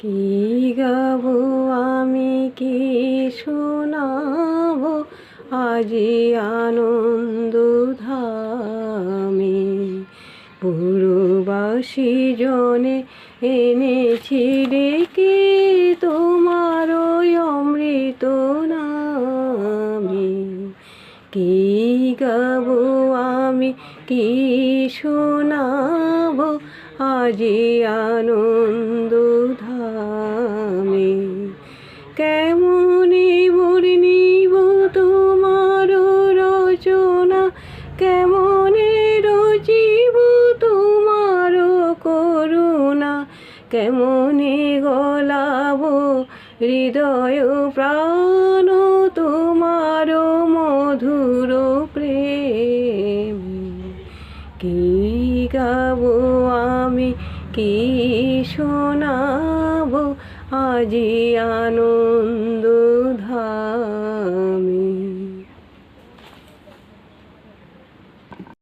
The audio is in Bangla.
কি গাবো আমি, কি শোনাবো আজি আনন্দ ধামে। পুরবাসী জনে এনেছি ডেকে তোমার ওই অমৃত নামে। কি গাবো আমি, কি শোনাবো আজি আনন্দ ধামে। কেমনে বর্ণিব তোমার রচনা, কেমনে রচিব তোমার করুণা, কেমনে গলাবো হৃদয় প্রাণ তোমার মধুর প্রেম। কি গাবো আমি, কি শোনাবো আজি আনন্দ